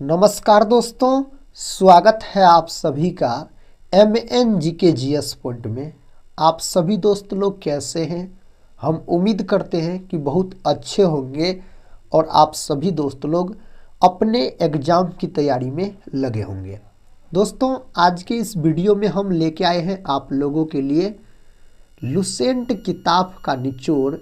नमस्कार दोस्तों, स्वागत है आप सभी का MNGKGS पॉइंट में। आप सभी दोस्त लोग कैसे हैं? हम उम्मीद करते हैं कि बहुत अच्छे होंगे और आप सभी दोस्त लोग अपने एग्ज़ाम की तैयारी में लगे होंगे। दोस्तों, आज के इस वीडियो में हम लेके आए हैं आप लोगों के लिए लुसेंट किताब का निचोड़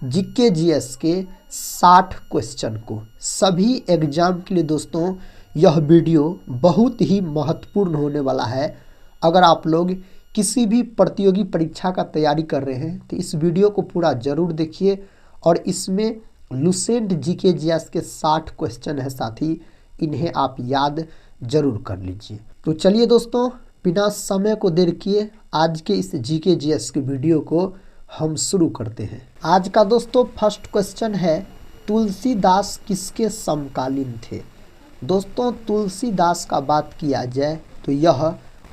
GKGS के 60 क्वेश्चन को। सभी एग्जाम के लिए दोस्तों यह वीडियो बहुत ही महत्वपूर्ण होने वाला है। अगर आप लोग किसी भी प्रतियोगी परीक्षा का तैयारी कर रहे हैं तो इस वीडियो को पूरा ज़रूर देखिए और इसमें लुसेंट GKGS के 60 क्वेश्चन है साथी, इन्हें आप याद ज़रूर कर लीजिए। तो चलिए दोस्तों, बिना समय को देर किए आज के इस GKGS के वीडियो को हम शुरू करते हैं। आज का दोस्तों फर्स्ट क्वेश्चन है, तुलसीदास किसके समकालीन थे? दोस्तों, तुलसीदास का बात किया जाए तो यह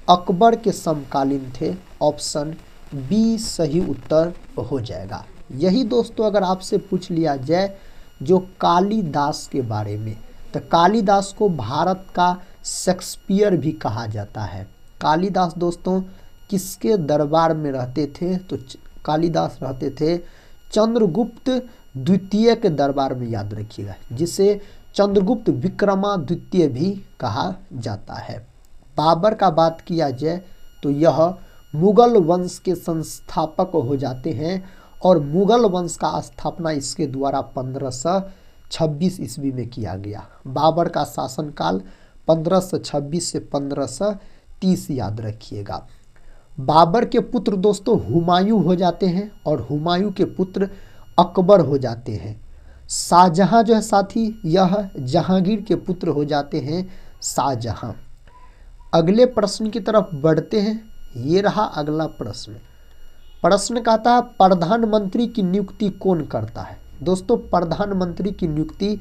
अकबर के समकालीन थे। ऑप्शन बी सही उत्तर हो जाएगा। यही दोस्तों अगर आपसे पूछ लिया जाए जो कालिदास के बारे में, तो कालिदास को भारत का शेक्सपियर भी कहा जाता है। कालिदास दोस्तों किसके दरबार में रहते थे? तो कालिदास रहते थे चंद्रगुप्त द्वितीय के दरबार में, याद रखिएगा, जिसे चंद्रगुप्त विक्रमादित्य भी कहा जाता है। बाबर का बात किया जाए तो यह मुगल वंश के संस्थापक हो जाते हैं और मुगल वंश का स्थापना इसके द्वारा 1526 ईस्वी में किया गया। बाबर का शासनकाल 1526 से 1530 याद रखिएगा। बाबर के पुत्र दोस्तों हुमायूं हो जाते हैं और हुमायूं के पुत्र अकबर हो जाते हैं। शाहजहां जो है साथी, यह जहांगीर के पुत्र हो जाते हैं शाहजहां। अगले प्रश्न की तरफ बढ़ते हैं। ये रहा अगला प्रश्न। प्रश्न कहता है प्रधानमंत्री की नियुक्ति कौन करता है? दोस्तों, प्रधानमंत्री की नियुक्ति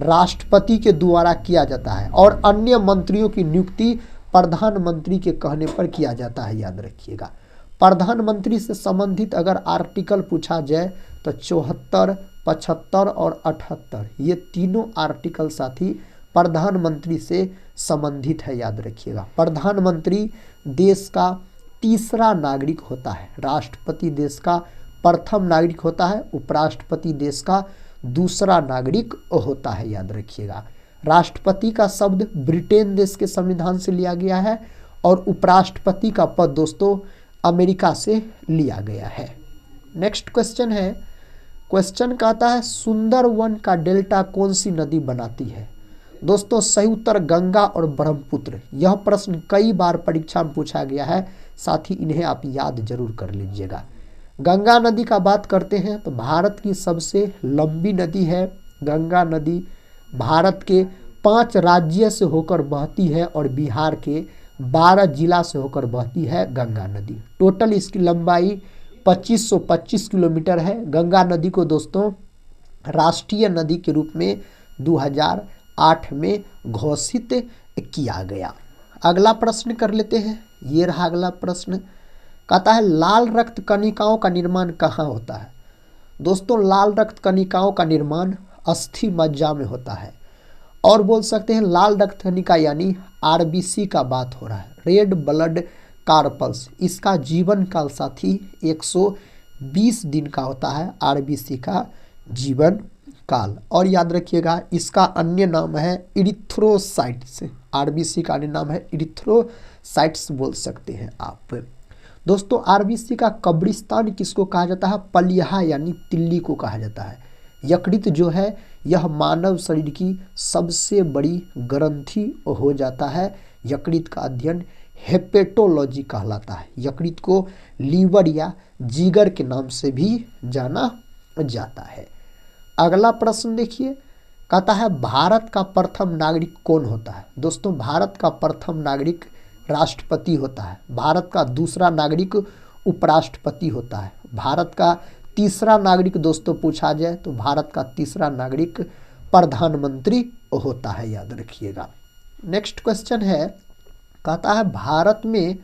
राष्ट्रपति के द्वारा किया जाता है और अन्य मंत्रियों की नियुक्ति प्रधानमंत्री के कहने पर किया जाता है, याद रखिएगा। प्रधानमंत्री से संबंधित अगर आर्टिकल पूछा जाए तो 74, 75 और 78 ये तीनों आर्टिकल साथी प्रधानमंत्री से संबंधित है, याद रखिएगा। प्रधानमंत्री देश का तीसरा नागरिक होता है, राष्ट्रपति देश का प्रथम नागरिक होता है, उपराष्ट्रपति देश का दूसरा नागरिक होता है, याद रखिएगा। राष्ट्रपति का शब्द ब्रिटेन देश के संविधान से लिया गया है और उपराष्ट्रपति का पद दोस्तों अमेरिका से लिया गया है। नेक्स्ट क्वेश्चन है, क्वेश्चन कहता है सुंदरवन का डेल्टा कौन सी नदी बनाती है? दोस्तों, सही उत्तर गंगा और ब्रह्मपुत्र। यह प्रश्न कई बार परीक्षा में पूछा गया है, साथ ही इन्हें आप याद जरूर कर लीजिएगा। गंगा नदी का बात करते हैं तो भारत की सबसे लंबी नदी है। गंगा नदी भारत के 5 राज्य से होकर बहती है और बिहार के 12 जिला से होकर बहती है गंगा नदी। टोटल इसकी लंबाई 2525 किलोमीटर है। गंगा नदी को दोस्तों राष्ट्रीय नदी के रूप में 2008 में घोषित किया गया। अगला प्रश्न कर लेते हैं। ये रहा अगला प्रश्न, कहता है लाल रक्त कणिकाओं का निर्माण कहाँ होता है? दोस्तों, लाल रक्त कणिकाओं का निर्माण अस्थि मज्जा में होता है और बोल सकते हैं लाल रक्त कणिका यानी RBC का बात हो रहा है, रेड ब्लड कार्पल्स। इसका जीवन काल साथी 120 दिन का होता है, RBC का जीवन काल। और याद रखिएगा इसका अन्य नाम है इरिथ्रोसाइट्स। RBC का अन्य नाम है इरिथ्रोसाइट्स बोल सकते हैं आप। दोस्तों, RBC का कब्रिस्तान किसको कहा जाता है? पलिया यानी तिल्ली को कहा जाता है। यकृत जो है यह मानव शरीर की सबसे बड़ी ग्रंथि हो जाता है। यकृत का अध्ययन हेपेटोलॉजी कहलाता है। यकृत को लीवर या जिगर के नाम से भी जाना जाता है। अगला प्रश्न देखिए, कहता है भारत का प्रथम नागरिक कौन होता है? दोस्तों, भारत का प्रथम नागरिक राष्ट्रपति होता है। भारत का दूसरा नागरिक उपराष्ट्रपति होता है। भारत का तीसरा नागरिक दोस्तों पूछा जाए तो भारत का तीसरा नागरिक प्रधानमंत्री होता है, याद रखिएगा। नेक्स्ट क्वेश्चन है, कहता है भारत में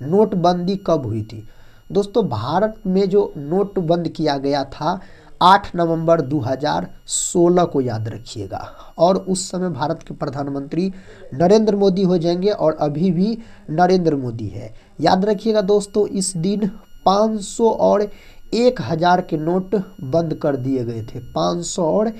नोटबंदी कब हुई थी? दोस्तों, भारत में जो नोट बंद किया गया था 8 नवंबर 2016 को याद रखिएगा। और उस समय भारत के प्रधानमंत्री नरेंद्र मोदी हो जाएंगे और अभी भी नरेंद्र मोदी है। याद रखिएगा दोस्तों, इस दिन 500 और 1000 के नोट बंद कर दिए गए थे। 500 और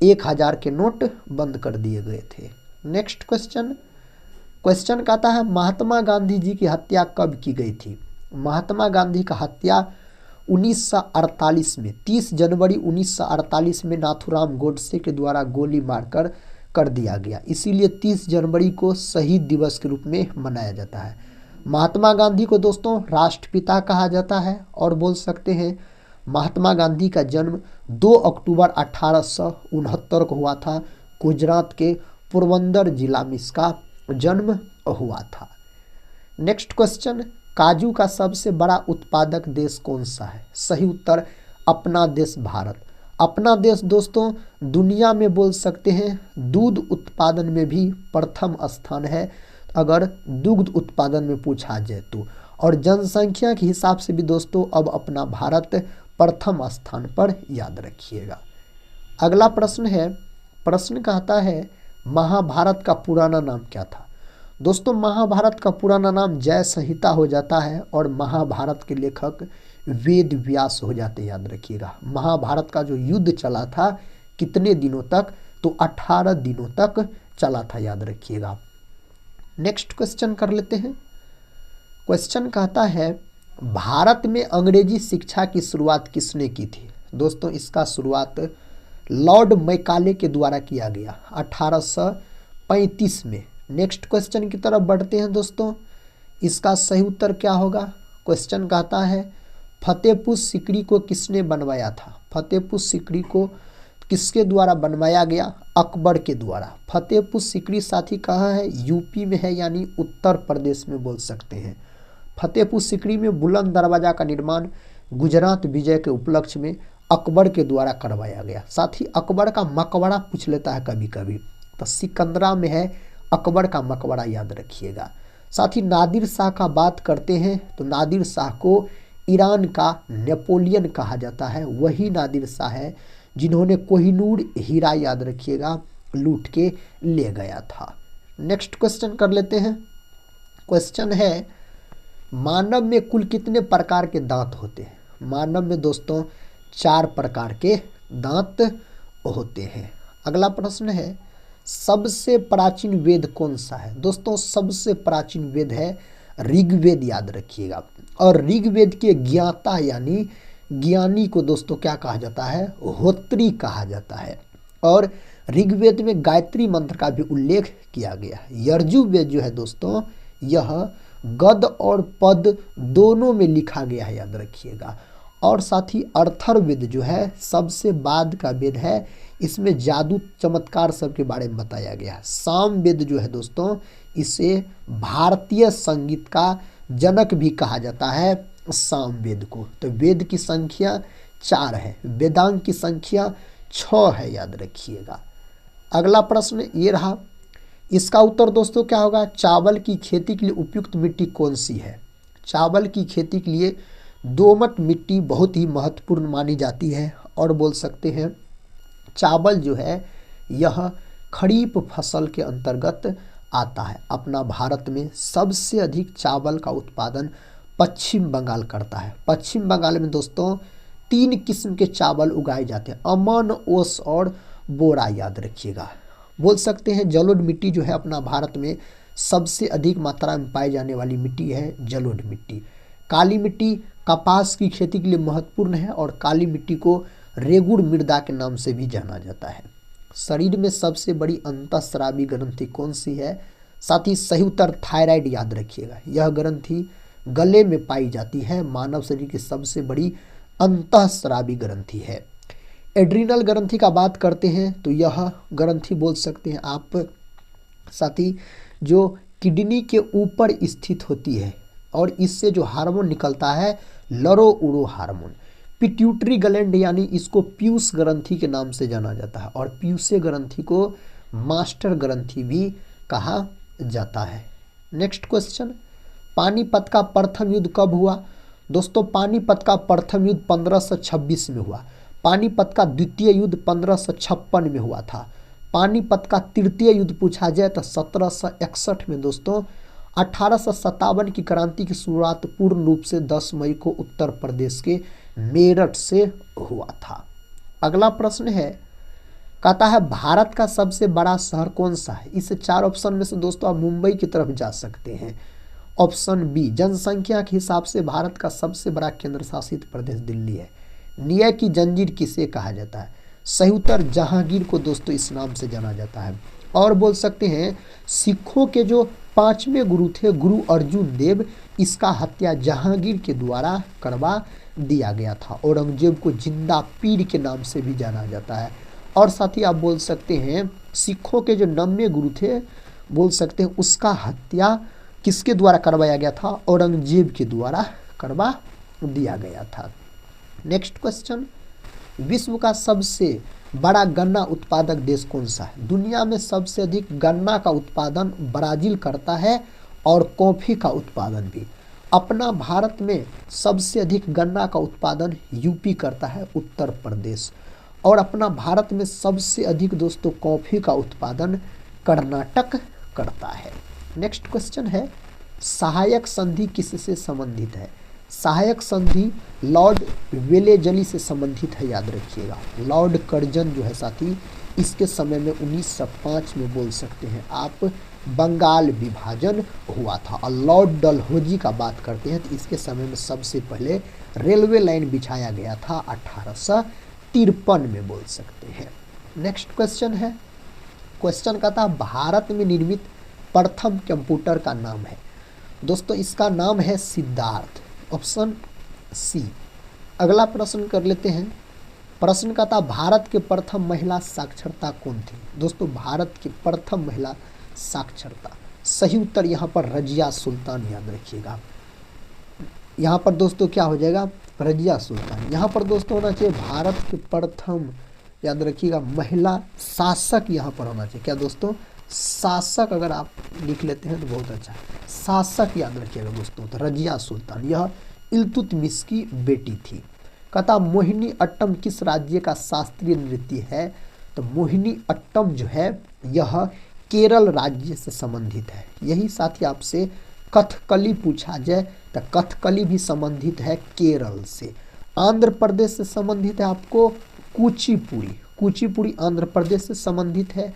1000 के नोट बंद कर दिए गए थे। नेक्स्ट क्वेश्चन कहता है महात्मा गांधी जी की हत्या कब की गई थी? महात्मा गांधी का हत्या 1948 में 30 जनवरी 1948 में नाथूराम गोडसे के द्वारा गोली मारकर कर दिया गया। इसीलिए 30 जनवरी को शहीद दिवस के रूप में मनाया जाता है। महात्मा गांधी को दोस्तों राष्ट्रपिता कहा जाता है और बोल सकते हैं महात्मा गांधी का जन्म 2 अक्टूबर 1869 को हुआ था। गुजरात के पोरबंदर जिला में इसका जन्म हुआ था। नेक्स्ट क्वेश्चन, काजू का सबसे बड़ा उत्पादक देश कौन सा है? सही उत्तर अपना देश भारत। अपना देश दोस्तों दुनिया में बोल सकते हैं दूध उत्पादन में भी प्रथम स्थान है, अगर दुग्ध उत्पादन में पूछा जाए तो। और जनसंख्या के हिसाब से भी दोस्तों अब अपना भारत प्रथम स्थान पर, याद रखिएगा। अगला प्रश्न है, प्रश्न कहता है महाभारत का पुराना नाम क्या था? दोस्तों महाभारत का पुराना नाम जय संहिता हो जाता है और महाभारत के लेखक वेद व्यास हो जाते, याद रखिएगा। महाभारत का जो युद्ध चला था कितने दिनों तक? तो 18 दिनों तक चला था, याद रखिएगा। नेक्स्ट क्वेश्चन कर लेते हैं। क्वेश्चन कहता है भारत में अंग्रेजी शिक्षा की शुरुआत किसने की थी? दोस्तों इसका शुरुआत लॉर्ड मैकाले के द्वारा किया गया 1835 में। नेक्स्ट क्वेश्चन की तरफ बढ़ते हैं दोस्तों, इसका सही उत्तर क्या होगा? क्वेश्चन कहता है फतेहपुर सीकरी को किसने बनवाया था? फतेहपुर सीकरी को किसके द्वारा बनवाया गया? अकबर के द्वारा। फतेहपुर सीकरी साथी कहाँ है? यूपी में है, यानी उत्तर प्रदेश में बोल सकते हैं। फतेहपुर सीकरी में बुलंद दरवाजा का निर्माण गुजरात विजय के उपलक्ष्य में अकबर के द्वारा करवाया गया। साथ ही अकबर का मकबरा पूछ लेता है कभी कभी, तो सिकंदरा में है अकबर का मकबरा, याद रखिएगा। साथ ही नादिर शाह का बात करते हैं तो नादिर शाह को ईरान का नेपोलियन कहा जाता है। वही नादिर शाह है जिन्होंने कोहिनूर हीरा, याद रखिएगा, लूट के ले गया था। नेक्स्ट क्वेश्चन कर लेते हैं। क्वेश्चन है मानव में कुल कितने प्रकार के दांत होते हैं? मानव में दोस्तों 4 प्रकार के दांत होते हैं। अगला प्रश्न है सबसे प्राचीन वेद कौन सा है? दोस्तों सबसे प्राचीन वेद है ऋग्वेद, याद रखिएगा। और ऋग्वेद के ज्ञाता यानी ज्ञानी को दोस्तों क्या कहा जाता है? होत्री कहा जाता है। और ऋग्वेद में गायत्री मंत्र का भी उल्लेख किया गया है। यजुर्वेद जो है दोस्तों यह गद और पद दोनों में लिखा गया है, याद रखिएगा। और साथ ही अथर्ववेद जो है सबसे बाद का वेद है, इसमें जादू चमत्कार सब के बारे में बताया गया है। सामवेद जो है दोस्तों इसे भारतीय संगीत का जनक भी कहा जाता है, सामवेद को। तो वेद की संख्या 4 है, वेदांग की संख्या 6 है, याद रखिएगा। अगला प्रश्न ये रहा, इसका उत्तर दोस्तों क्या होगा? चावल की खेती के लिए उपयुक्त मिट्टी कौन सी है? चावल की खेती के लिए दोमट मिट्टी बहुत ही महत्वपूर्ण मानी जाती है। और बोल सकते हैं चावल जो है यह खरीफ फसल के अंतर्गत आता है। अपना भारत में सबसे अधिक चावल का उत्पादन पश्चिम बंगाल करता है। पश्चिम बंगाल में दोस्तों 3 किस्म के चावल उगाए जाते हैं, अमन, ओस और बोरा, याद रखिएगा। बोल सकते हैं जलोढ़ मिट्टी जो है अपना भारत में सबसे अधिक मात्रा में पाई जाने वाली मिट्टी है जलोढ़ मिट्टी। काली मिट्टी कपास की खेती के लिए महत्वपूर्ण है और काली मिट्टी को रेगुड़ मृदा के नाम से भी जाना जाता है। शरीर में सबसे बड़ी अंतःस्रावी ग्रंथि कौन सी है? साथ ही सही उत्तर थायराइड, याद रखिएगा। यह ग्रंथि गले में पाई जाती है, मानव शरीर की सबसे बड़ी अंतःस्रावी ग्रंथि है। एड्रिनल ग्रंथि का बात करते हैं तो यह ग्रंथि बोल सकते हैं आप साथ ही जो किडनी के ऊपर स्थित होती है और इससे जो हार्मोन निकलता है लरो उरो हार्मोन। पिट्यूटरी ग्लैंड यानी इसको पीयूष ग्रंथि के नाम से जाना जाता है और पीयूषीय ग्रंथि को मास्टर ग्रंथि भी कहा जाता है। नेक्स्ट क्वेश्चन, पानीपत का प्रथम युद्ध कब हुआ? दोस्तों पानीपत का प्रथम युद्ध 1526 में हुआ। पानीपत का द्वितीय युद्ध 1556 में हुआ था। पानीपत का तृतीय युद्ध पूछा जाए तो 1761 में दोस्तों। 1857 की क्रांति की शुरुआत पूर्ण रूप से 10 मई को उत्तर प्रदेश के मेरठ से हुआ था। अगला प्रश्न है, कहता है भारत का सबसे बड़ा शहर कौन सा है। इस 4 ऑप्शन में से दोस्तों आप मुंबई की तरफ जा सकते हैं। ऑप्शन बी, जनसंख्या के हिसाब से भारत का सबसे बड़ा केंद्र शासित प्रदेश दिल्ली है। न्याय की जंजीर किसे कहा जाता है। सही उत्तर जहांगीर को दोस्तों इस नाम से जाना जाता है। और बोल सकते हैं सिखों के जो 5वें गुरु थे गुरु अर्जुन देव, इसका हत्या जहांगीर के द्वारा करवा दिया गया था। औरंगजेब को जिंदा पीर के नाम से भी जाना जाता है। और साथ ही आप बोल सकते हैं सिखों के जो 9वें गुरु थे, बोल सकते हैं उसका हत्या किसके द्वारा करवाया गया था। औरंगजेब के द्वारा करवा दिया गया था। नेक्स्ट क्वेश्चन, विश्व का सबसे बड़ा गन्ना उत्पादक देश कौन सा है। दुनिया में सबसे अधिक गन्ना का उत्पादन ब्राजील करता है और कॉफी का उत्पादन भी। अपना भारत में सबसे अधिक गन्ना का उत्पादन यूपी करता है, उत्तर प्रदेश। और अपना भारत में सबसे अधिक दोस्तों कॉफी का उत्पादन कर्नाटक करता है। नेक्स्ट क्वेश्चन है, सहायक संधि किससे संबंधित है। सहायक संधि लॉर्ड वेलेजली से संबंधित है, याद रखिएगा। लॉर्ड कर्जन जो है साथी, इसके समय में 1905 में बोल सकते हैं आप बंगाल विभाजन हुआ था। और लॉर्ड डलहौजी का बात करते हैं तो इसके समय में सबसे पहले रेलवे लाइन बिछाया गया था 1853 में बोल सकते हैं। नेक्स्ट क्वेश्चन है, क्वेश्चन का था भारत में निर्मित प्रथम कंप्यूटर का नाम है। दोस्तों इसका नाम है सिद्धार्थ, ऑप्शन सी। अगला प्रश्न कर लेते हैं। प्रश्न का था भारत के प्रथम महिला साक्षरता कौन थी। दोस्तों भारत की प्रथम महिला साक्षरता, सही उत्तर यहाँ पर रजिया सुल्तान, याद रखिएगा। यहाँ पर दोस्तों क्या हो जाएगा, रजिया सुल्तान। यहाँ पर दोस्तों होना चाहिए भारत के प्रथम, याद रखिएगा, महिला शासक यहाँ पर होना चाहिए। क्या दोस्तों, शासक अगर आप लिख लेते हैं तो बहुत अच्छा। शासक याद रखिएगा दोस्तों, तो रजिया सुल्तान यह इल्तुतमिश की बेटी थी। कहता मोहिनी अट्टम किस राज्य का शास्त्रीय नृत्य है। तो मोहिनी अट्टम जो है यह केरल राज्य से संबंधित है। यही साथ ही आपसे कथकली पूछा जाए तो कथकली भी संबंधित है केरल से। आंध्र प्रदेश से संबंधित है आपको कुचिपुड़ी, कुचिपुड़ी आंध्र प्रदेश से संबंधित है।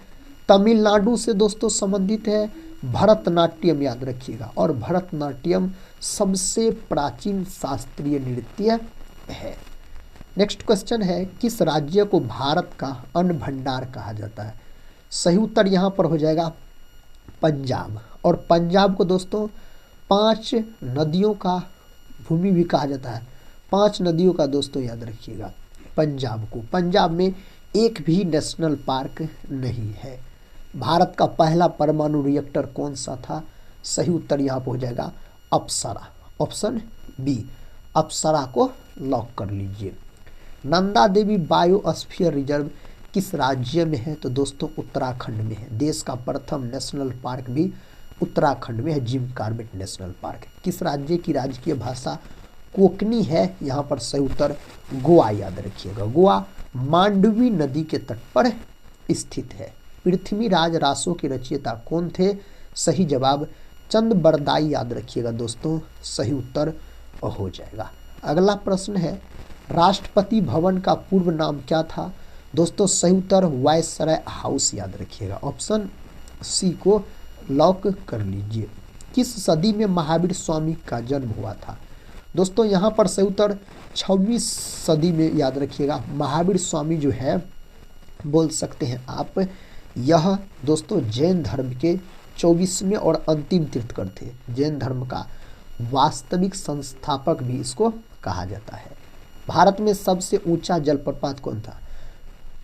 तमिलनाडु से दोस्तों संबंधित है भरतनाट्यम, याद रखिएगा। और भरतनाट्यम सबसे प्राचीन शास्त्रीय नृत्य है। नेक्स्ट क्वेश्चन है, किस राज्य को भारत का अन्न भंडार कहा जाता है। सही उत्तर यहाँ पर हो जाएगा पंजाब। और पंजाब को दोस्तों 5 नदियों का भूमि भी कहा जाता है। 5 नदियों का दोस्तों याद रखिएगा पंजाब को। पंजाब में एक भी नेशनल पार्क नहीं है। भारत का पहला परमाणु रिएक्टर कौन सा था। सही उत्तर यहाँ पर हो जाएगा अप्सरा, ऑप्शन बी। अप्सरा को लॉक कर लीजिए। नंदा देवी बायोस्फीयर रिजर्व किस राज्य में है। तो दोस्तों उत्तराखंड में है। देश का प्रथम नेशनल पार्क भी उत्तराखंड में है, जिम कॉर्बेट नेशनल पार्क। किस राज्य की राजकीय भाषा कोंकणी है। यहाँ पर सही उत्तर गोवा, याद रखिएगा। गोवा मांडवी नदी के तट पर स्थित है। पृथ्वीराज रासो के रचयिता कौन थे। सही जवाब चंद बरदाई, याद रखिएगा दोस्तों। सही उत्तर हो जाएगा। अगला प्रश्न है, राष्ट्रपति भवन का पूर्व नाम क्या था। दोस्तों सही उत्तर वायसराय हाउस, याद रखिएगा। ऑप्शन सी को लॉक कर लीजिए। किस सदी में महावीर स्वामी का जन्म हुआ था। दोस्तों यहाँ पर सही उत्तर 26वीं सदी में, याद रखिएगा। महावीर स्वामी जो है बोल सकते हैं आप, यह दोस्तों जैन धर्म के 24वें और अंतिम तीर्थंकर थे। जैन धर्म का वास्तविक संस्थापक भी इसको कहा जाता है। भारत में सबसे ऊंचा जलप्रपात कौन था।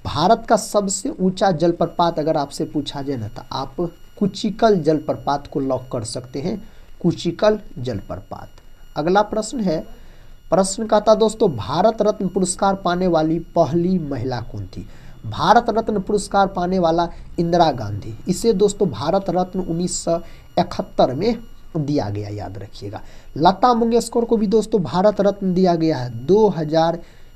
भारत का सबसे ऊंचा जलप्रपात अगर आपसे पूछा जाए ना, तो आप कुचिकल जलप्रपात को लॉक कर सकते हैं, कुचिकल जलप्रपात। अगला प्रश्न है, प्रश्न का था दोस्तों भारत रत्न पुरस्कार पाने वाली पहली महिला कौन थी। भारत रत्न पुरस्कार पाने वाला इंदिरा गांधी। इसे दोस्तों भारत रत्न 1971 में दिया गया, याद रखिएगा। लता मंगेशकर को भी दोस्तों भारत रत्न दिया गया है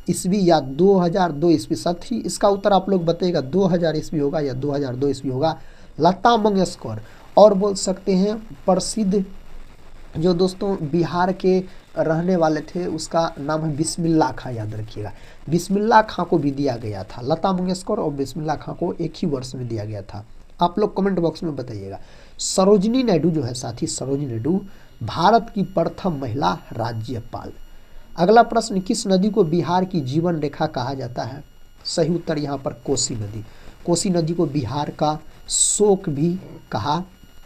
ईस्वी या 2002 ईस्वी? साथी इसका उत्तर आप लोग बताइएगा, 2000 ईस्वी होगा या 2002 ईस्वी होगा। लता मंगेशकर। और बोल सकते हैं प्रसिद्ध जो दोस्तों बिहार के रहने वाले थे, उसका नाम है बिस्मिल्लाह खां, याद रखिएगा। बिस्मिल्लाह खां को भी दिया गया था, लता मंगेशकर और बिस्मिल्लाह खां को एक ही वर्ष में दिया गया था। आप लोग कमेंट बॉक्स में बताइएगा। सरोजिनी नायडू जो है साथी, सरोजिनी नायडू भारत की प्रथम महिला राज्यपाल। अगला प्रश्न, किस नदी को बिहार की जीवन रेखा कहा जाता है? सही उत्तर यहाँ पर कोसी नदी। कोसी नदी को बिहार का शोक भी कहा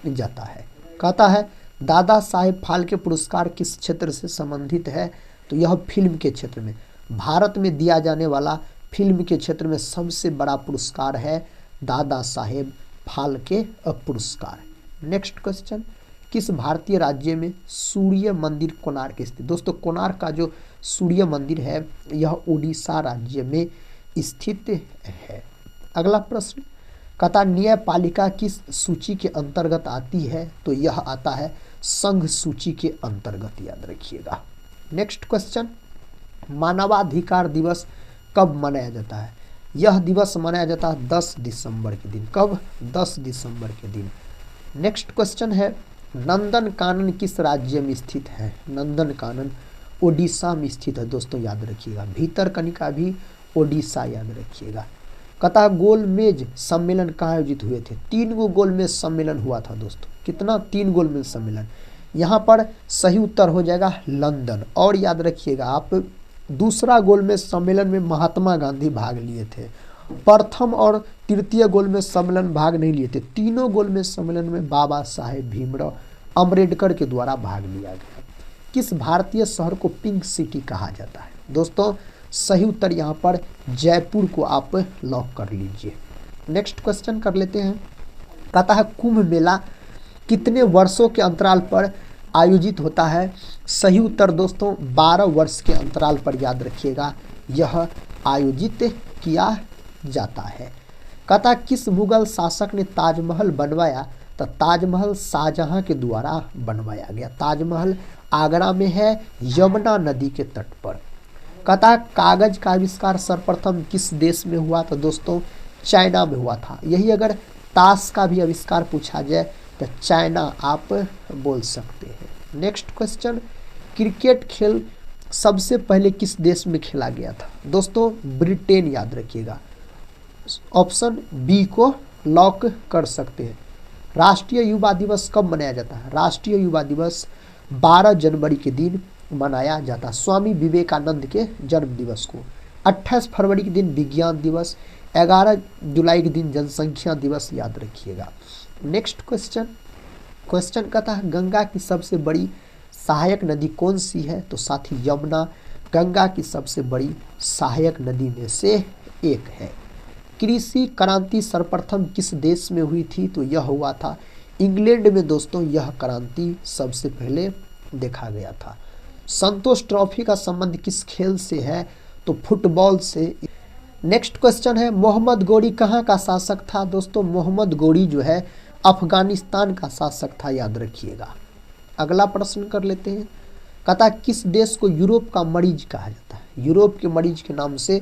जाता है। कहता है दादा साहेब फाल्के पुरस्कार किस क्षेत्र से संबंधित है? तो यह फिल्म के क्षेत्र में, भारत में दिया जाने वाला फिल्म के क्षेत्र में सबसे बड़ा पुरस्कार है दादा साहेब फाल्के पुरस्कार। नेक्स्ट क्वेश्चन, किस भारतीय राज्य में सूर्य मंदिर कोणार्क स्थित? दोस्तों कोणार्क का जो सूर्य मंदिर है यह उड़ीसा राज्य में स्थित है। अगला प्रश्न, कहता न्यायपालिका किस सूची के अंतर्गत आती है? तो यह आता है संघ सूची के अंतर्गत, याद रखिएगा। नेक्स्ट क्वेश्चन, मानवाधिकार दिवस कब मनाया जाता है? यह दिवस मनाया जाता है 10 दिसंबर के दिन। कब? 10 दिसंबर के दिन। नेक्स्ट क्वेश्चन है, नंदन कानन किस राज्य में स्थित है? नंदन कानन ओडिशा में स्थित है दोस्तों, याद रखिएगा। भीतरकनिका भी ओडिशा, याद रखिएगा। कहता गोलमेज सम्मेलन कहाँ आयोजित हुए थे? 3 गो गोलमेज सम्मेलन हुआ था दोस्तों। कितना? 3 गोलमेज सम्मेलन। यहाँ पर सही उत्तर हो जाएगा लंदन। और याद रखिएगा आप, दूसरा गोलमेज सम्मेलन में महात्मा गांधी भाग लिए थे, प्रथम और तृतीय गोलमेज सम्मेलन भाग नहीं लिए थे। तीनों गोलमेज सम्मेलन में बाबा साहेब भीमराव अम्बेडकर के द्वारा भाग लिया गया। किस भारतीय शहर को पिंक सिटी कहा जाता है? दोस्तों सही उत्तर यहाँ पर जयपुर को आप लॉक कर लीजिए। नेक्स्ट क्वेश्चन कर लेते हैं। कहता है कुंभ मेला कितने वर्षों के अंतराल पर आयोजित होता है? सही उत्तर दोस्तों 12 वर्ष के अंतराल पर, याद रखिएगा, यह आयोजित किया जाता है। कहता किस मुगल शासक ने ताजमहल बनवाया? तो ताजमहल शाहजहां के द्वारा बनवाया गया। ताजमहल आगरा में है, यमुना नदी के तट पर। कहता कागज का आविष्कार सर्वप्रथम किस देश में हुआ? तो दोस्तों चाइना में हुआ था। यही अगर ताश का भी आविष्कार पूछा जाए तो चाइना आप बोल सकते हैं। नेक्स्ट क्वेश्चन, क्रिकेट खेल सबसे पहले किस देश में खेला गया था? दोस्तों ब्रिटेन, याद रखिएगा। ऑप्शन बी को लॉक कर सकते हैं। राष्ट्रीय युवा दिवस कब मनाया जाता है? राष्ट्रीय युवा दिवस 12 जनवरी के दिन मनाया जाता है, स्वामी विवेकानंद के जन्म दिवस को। 28 फरवरी के दिन विज्ञान दिवस, 11 जुलाई के दिन जनसंख्या दिवस, याद रखिएगा। नेक्स्ट क्वेश्चन कहता है गंगा की सबसे बड़ी सहायक नदी कौन सी है? तो साथी यमुना गंगा की सबसे बड़ी सहायक नदी में से एक है। कृषि क्रांति सर्वप्रथम किस देश में हुई थी? तो यह हुआ था इंग्लैंड में दोस्तों, यह क्रांति सबसे पहले देखा गया था। संतोष ट्रॉफी का संबंध किस खेल से है? तो फुटबॉल से। नेक्स्ट क्वेश्चन है मोहम्मद गोरी कहाँ का शासक था? दोस्तों मोहम्मद गोरी जो है अफगानिस्तान का शासक था, याद रखिएगा। अगला प्रश्न कर लेते हैं। कहता किस देश को यूरोप का मरीज कहा जाता है? यूरोप के मरीज के नाम से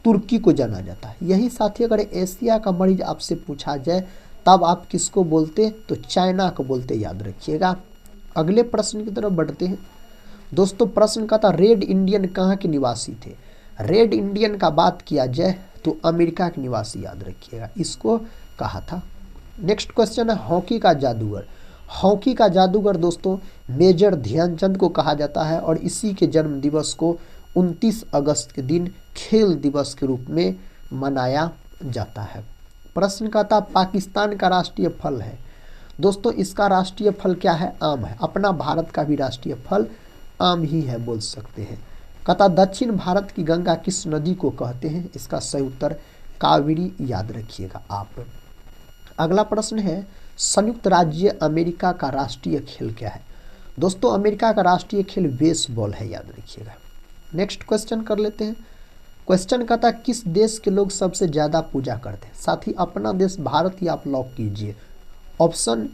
तुर्की को जाना जाता है। यही साथी अगर एशिया का मरीज आपसे पूछा जाए तब आप किसको बोलते? तो चाइना को बोलते, याद रखिएगा। अगले प्रश्न की तरफ बढ़ते हैं दोस्तों। प्रश्न का था रेड इंडियन कहाँ के निवासी थे? रेड इंडियन का बात किया जाए तो अमेरिका के निवासी, याद रखिएगा, इसको कहा था। नेक्स्ट क्वेश्चन है हॉकी का जादूगर। हॉकी का जादूगर दोस्तों मेजर ध्यानचंद को कहा जाता है और इसी के जन्म दिवस को 29 अगस्त के दिन खेल दिवस के रूप में मनाया जाता है। प्रश्न का था पाकिस्तान का राष्ट्रीय फल है। दोस्तों इसका राष्ट्रीय फल क्या है? आम है। अपना भारत का भी राष्ट्रीय फल आम ही है, बोल सकते हैं। कहता दक्षिण भारत की गंगा किस नदी को कहते हैं? इसका सही उत्तर कावेरी, याद रखिएगा आप। अगला प्रश्न है संयुक्त राज्य अमेरिका का राष्ट्रीय खेल क्या है? दोस्तों अमेरिका का राष्ट्रीय खेल बेसबॉल है, याद रखिएगा। नेक्स्ट क्वेश्चन कर लेते हैं। क्वेश्चन कहता किस देश के लोग सबसे ज़्यादा पूजा करते हैं? साथ ही अपना देश भारत ही आप लॉक कीजिए, ऑप्शन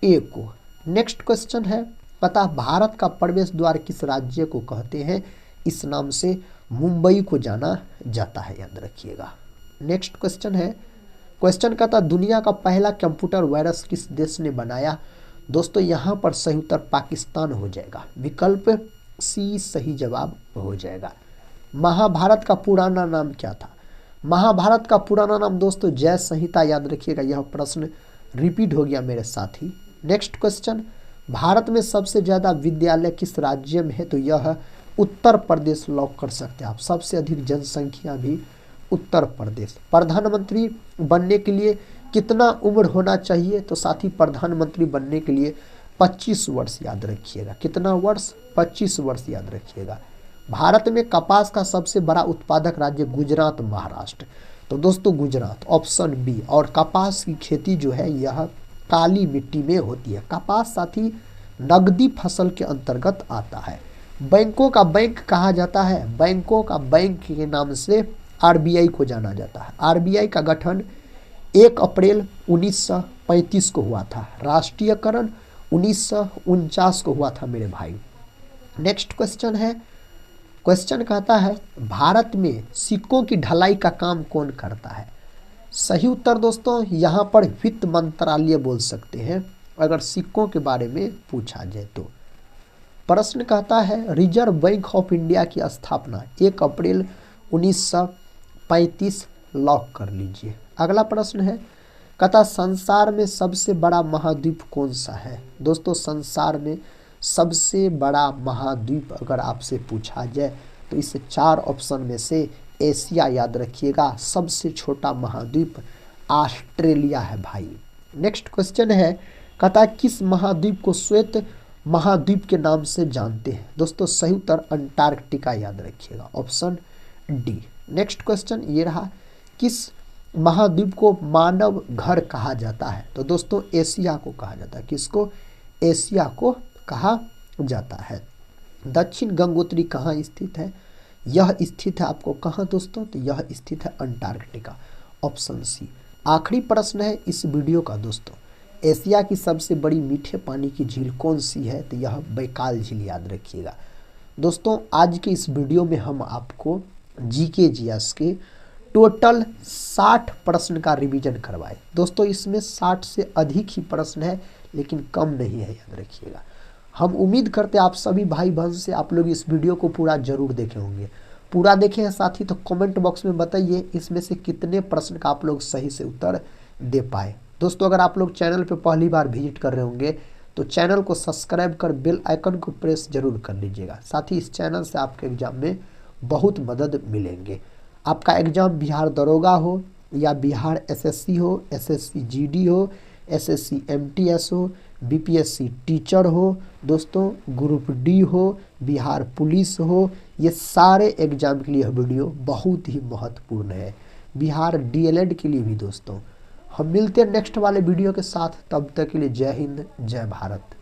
ए को। नेक्स्ट क्वेश्चन है पता भारत का प्रवेश द्वार किस राज्य को कहते हैं? इस नाम से मुंबई को जाना जाता है, याद रखिएगा। नेक्स्ट क्वेश्चन है, क्वेश्चन का था दुनिया का पहला कंप्यूटर वायरस किस देश ने बनाया। दोस्तों यहाँ पर सही उत्तर पाकिस्तान हो जाएगा, विकल्प सी सही जवाब हो जाएगा। महाभारत का पुराना नाम क्या था। महाभारत का पुराना नाम दोस्तों जय संहिता, याद रखिएगा। यह प्रश्न रिपीट हो गया मेरे साथी। नेक्स्ट क्वेश्चन, भारत में सबसे ज़्यादा विद्यालय किस राज्य में है। तो यह उत्तर प्रदेश लॉक कर सकते हैं आप, सबसे अधिक जनसंख्या भी उत्तर प्रदेश। प्रधानमंत्री बनने के लिए कितना उम्र होना चाहिए। तो साथी प्रधानमंत्री बनने के लिए 25 वर्ष, याद रखिएगा। कितना वर्ष, 25 वर्ष, याद रखिएगा। भारत में कपास का सबसे बड़ा उत्पादक राज्य गुजरात, महाराष्ट्र। तो दोस्तों गुजरात, ऑप्शन बी। और कपास की खेती जो है यह काली मिट्टी में होती है। कपास साथी नगदी फसल के अंतर्गत आता है। बैंकों का बैंक कहा जाता है। बैंकों का बैंक के नाम से आरबीआई को जाना जाता है। आरबीआई का गठन 1 अप्रैल 1935 को हुआ था। राष्ट्रीयकरण 1949 को हुआ था मेरे भाई। नेक्स्ट क्वेश्चन है, क्वेश्चन कहता है भारत में सिक्कों की ढलाई का काम कौन करता है। सही उत्तर दोस्तों यहाँ पर वित्त मंत्रालय बोल सकते हैं अगर सिक्कों के बारे में पूछा जाए तो। प्रश्न कहता है रिजर्व बैंक ऑफ इंडिया की स्थापना 1 अप्रैल 1935, लॉक कर लीजिए। अगला प्रश्न है, कहता संसार में सबसे बड़ा महाद्वीप कौन सा है। दोस्तों संसार में सबसे बड़ा महाद्वीप अगर आपसे पूछा जाए तो इस 4 ऑप्शन में से एशिया, याद रखिएगा। सबसे छोटा महाद्वीप ऑस्ट्रेलिया है भाई। नेक्स्ट क्वेश्चन है, कहता किस महाद्वीप को श्वेत महाद्वीप के नाम से जानते हैं। दोस्तों सही उत्तर अंटार्कटिका, याद रखिएगा, ऑप्शन डी। नेक्स्ट क्वेश्चन ये रहा, किस महाद्वीप को मानव घर कहा जाता है। तो दोस्तों एशिया को कहा जाता है। किसको, एशिया को कहा जाता है। दक्षिण गंगोत्री कहाँ स्थित है। यह स्थित है आपको कहाँ दोस्तों, तो यह स्थित है अंटार्कटिका, ऑप्शन सी। आखिरी प्रश्न है इस वीडियो का दोस्तों, एशिया की सबसे बड़ी मीठे पानी की झील कौन सी है। तो यह बैकाल झील, याद रखिएगा। दोस्तों आज के इस वीडियो में हम आपको जीके जीएस के टोटल 60 प्रश्न का रिवीजन करवाए। दोस्तों इसमें 60 से अधिक ही प्रश्न है लेकिन कम नहीं है, याद रखिएगा। हम उम्मीद करते हैं आप सभी भाई बहन से आप लोग इस वीडियो को पूरा जरूर देखे होंगे। पूरा देखे हैं साथी तो कमेंट बॉक्स में बताइए इसमें से कितने प्रश्न का आप लोग सही से उत्तर दे पाए। दोस्तों अगर आप लोग चैनल पे पहली बार विजिट कर रहे होंगे तो चैनल को सब्सक्राइब कर बेल आइकन को प्रेस जरूर कर लीजिएगा। साथ ही इस चैनल से आपके एग्जाम में बहुत मदद मिलेंगे। आपका एग्जाम बिहार दरोगा हो या बिहार एसएससी हो, एसएससी जीडी हो, एसएससी एमटीएस हो, बीपीएससी टीचर हो, दोस्तों ग्रुप डी हो, बिहार पुलिस हो, ये सारे एग्जाम के लिए यह वीडियो बहुत ही महत्वपूर्ण है। बिहार डीएलएड के लिए भी दोस्तों। हम मिलते हैं नेक्स्ट वाले वीडियो के साथ, तब तक के लिए जय हिंद, जय भारत।